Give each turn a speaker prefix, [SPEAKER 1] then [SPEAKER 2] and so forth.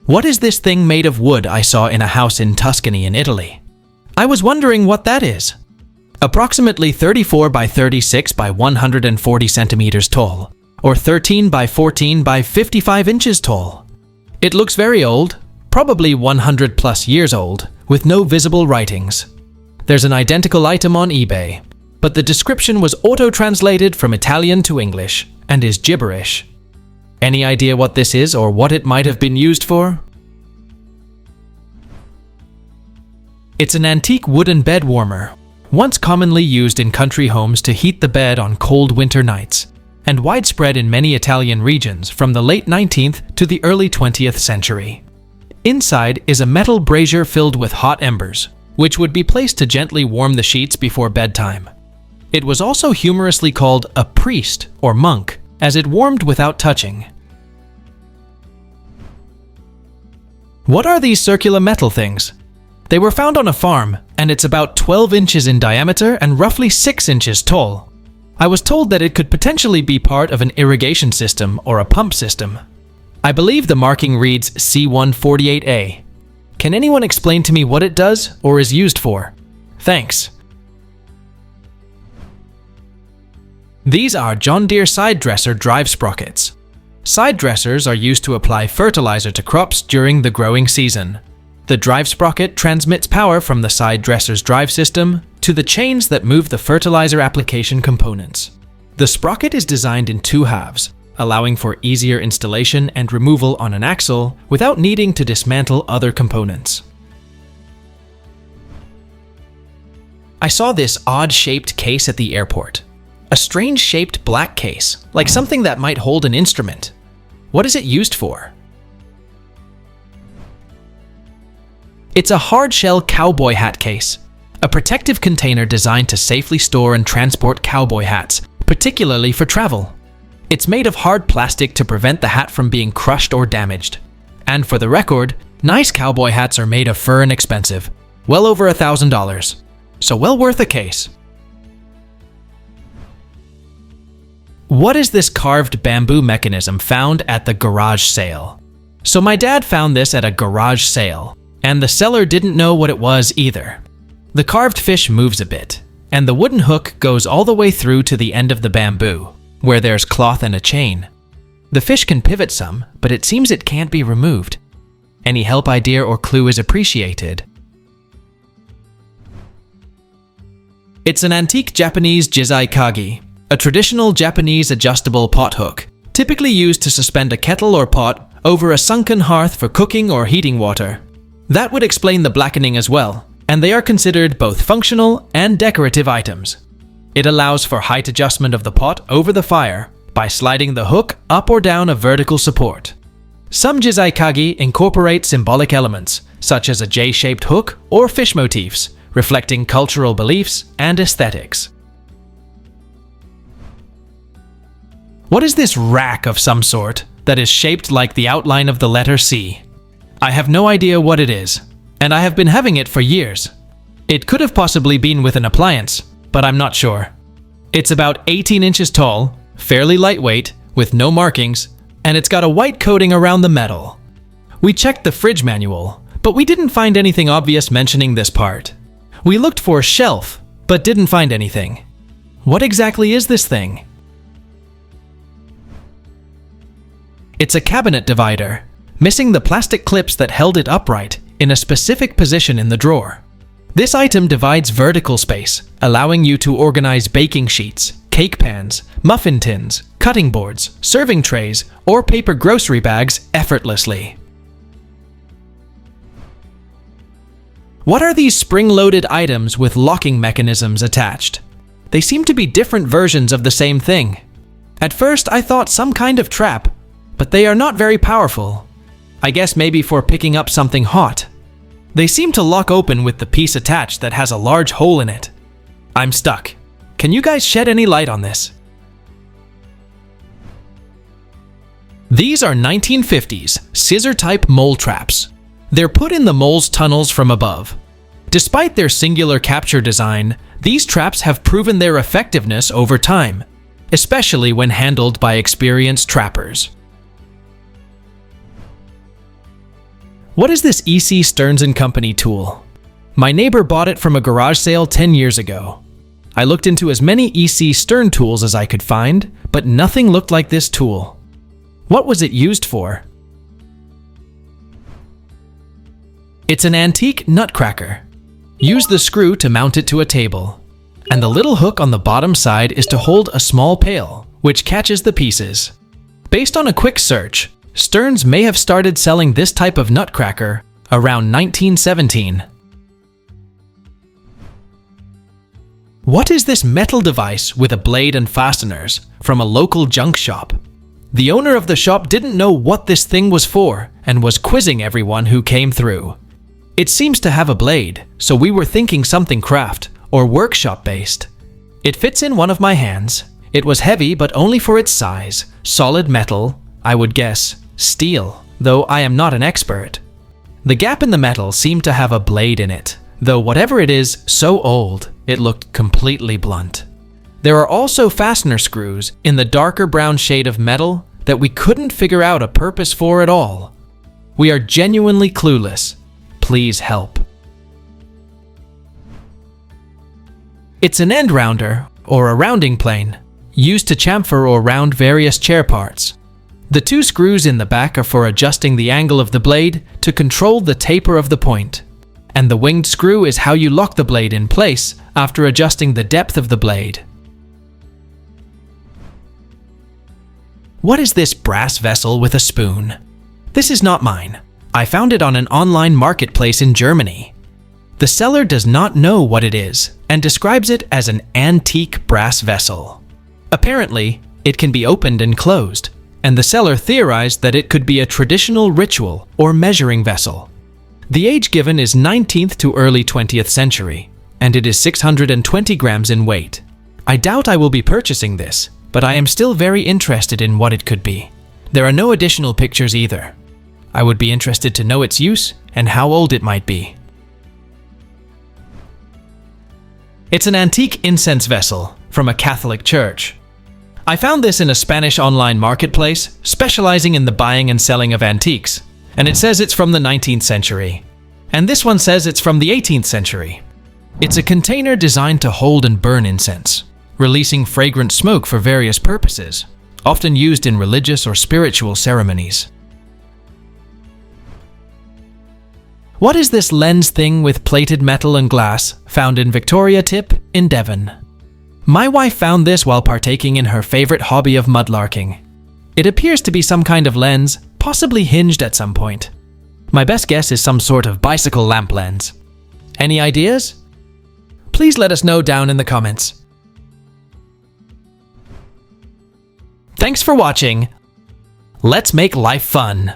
[SPEAKER 1] What is this thing made of wood I saw in a house in Tuscany in Italy? I was wondering what that is. Approximately 34 by 36 by 140 centimeters tall, or 13 by 14 by 55 inches tall. It looks very old, probably 100 plus years old, with no visible writings. There's an identical item on eBay, but the description was auto-translated from Italian to English and is gibberish. Any idea what this is or what it might have been used for? It's an antique wooden bed warmer, once commonly used in country homes to heat the bed on cold winter nights, and widespread in many Italian regions from the late 19th to the early 20th century. Inside is a metal brazier filled with hot embers, which would be placed to gently warm the sheets before bedtime. It was also humorously called a priest or monk, as it warmed without touching. What are these circular metal things? They were found on a farm, and it's about 12 inches in diameter and roughly 6 inches tall. I was told that it could potentially be part of an irrigation system or a pump system. I believe the marking reads C148A. Can anyone explain to me what it does or is used for? Thanks. These are John Deere side dresser drive sprockets. Side dressers are used to apply fertilizer to crops during the growing season. The drive sprocket transmits power from the side dresser's drive system to the chains that move the fertilizer application components. The sprocket is designed in two halves, allowing for easier installation and removal on an axle without needing to dismantle other components. I saw this odd-shaped case at the airport. A strange-shaped black case, like something that might hold an instrument. What is it used for? It's a hard-shell cowboy hat case, a protective container designed to safely store and transport cowboy hats, particularly for travel. It's made of hard plastic to prevent the hat from being crushed or damaged. And for the record, nice cowboy hats are made of fur and expensive, well over $1,000, so well worth a case. What is this carved bamboo mechanism found at the garage sale? So my dad found this at a garage sale, and the seller didn't know what it was either. The carved fish moves a bit, and the wooden hook goes all the way through to the end of the bamboo, where there's cloth and a chain. The fish can pivot some, but it seems it can't be removed. Any help, idea, or clue is appreciated. It's an antique Japanese jizaikagi, a traditional Japanese adjustable pot hook, typically used to suspend a kettle or pot over a sunken hearth for cooking or heating water. That would explain the blackening as well, and they are considered both functional and decorative items. It allows for height adjustment of the pot over the fire by sliding the hook up or down a vertical support. Some jizaikagi incorporate symbolic elements, such as a J-shaped hook or fish motifs, reflecting cultural beliefs and aesthetics. What is this rack of some sort that is shaped like the outline of the letter C? I have no idea what it is, and I have been having it for years. It could have possibly been with an appliance, but I'm not sure. It's about 18 inches tall, fairly lightweight, with no markings, and it's got a white coating around the metal. We checked the fridge manual, but we didn't find anything obvious mentioning this part. We looked for a shelf, but didn't find anything. What exactly is this thing? It's a cabinet divider, missing the plastic clips that held it upright in a specific position in the drawer. This item divides vertical space, allowing you to organize baking sheets, cake pans, muffin tins, cutting boards, serving trays, or paper grocery bags effortlessly. What are these spring-loaded items with locking mechanisms attached? They seem to be different versions of the same thing. At first, I thought some kind of trap, but they are not very powerful. I guess maybe for picking up something hot. They seem to lock open with the piece attached that has a large hole in it. I'm stuck. Can you guys shed any light on this? These are 1950s scissor-type mole traps. They're put in the mole's tunnels from above. Despite their singular capture design, these traps have proven their effectiveness over time. especially when handled by experienced trappers. What is this EC Stearns & Company tool? My neighbor bought it from a garage sale 10 years ago. I looked into as many EC Stearns tools as I could find, but nothing looked like this tool. What was it used for? It's an antique nutcracker. Use the screw to mount it to a table, and the little hook on the bottom side is to hold a small pail, which catches the pieces. Based on a quick search, Stearns may have started selling this type of nutcracker around 1917. What is this metal device with a blade and fasteners from a local junk shop? The owner of the shop didn't know what this thing was for and was quizzing everyone who came through. It seems to have a blade, so we were thinking something craft or workshop based. It fits in one of my hands. It was heavy but only for its size. Solid metal, I would guess steel, though I am not an expert. The gap in the metal seemed to have a blade in it, though whatever it is so old, it looked completely blunt. There are also fastener screws in the darker brown shade of metal that we couldn't figure out a purpose for at all. We are genuinely clueless. Please help. It's an end rounder, or a rounding plane, used to chamfer or round various chair parts. The two screws in the back are for adjusting the angle of the blade to control the taper of the point, and the winged screw is how you lock the blade in place after adjusting the depth of the blade. What is this brass vessel with a spoon? This is not mine. I found it on an online marketplace in Germany. The seller does not know what it is and describes it as an antique brass vessel. Apparently, it can be opened and closed, and the seller theorized that it could be a traditional ritual or measuring vessel. The age given is 19th to early 20th century, and it is 620 grams in weight. I doubt I will be purchasing this, but I am still very interested in what it could be. There are no additional pictures either. I would be interested to know its use and how old it might be. It's an antique incense vessel from a Catholic church. I found this in a Spanish online marketplace specializing in the buying and selling of antiques, and it says it's from the 19th century. And this one says it's from the 18th century. It's a container designed to hold and burn incense, releasing fragrant smoke for various purposes, often used in religious or spiritual ceremonies. What is this lens thing with plated metal and glass found in Victoria Tip in Devon? My wife found this while partaking in her favorite hobby of mudlarking. It appears to be some kind of lens, possibly hinged at some point. My best guess is some sort of bicycle lamp lens. Any ideas? Please let us know down in the comments. Thanks for watching. Let's make life fun.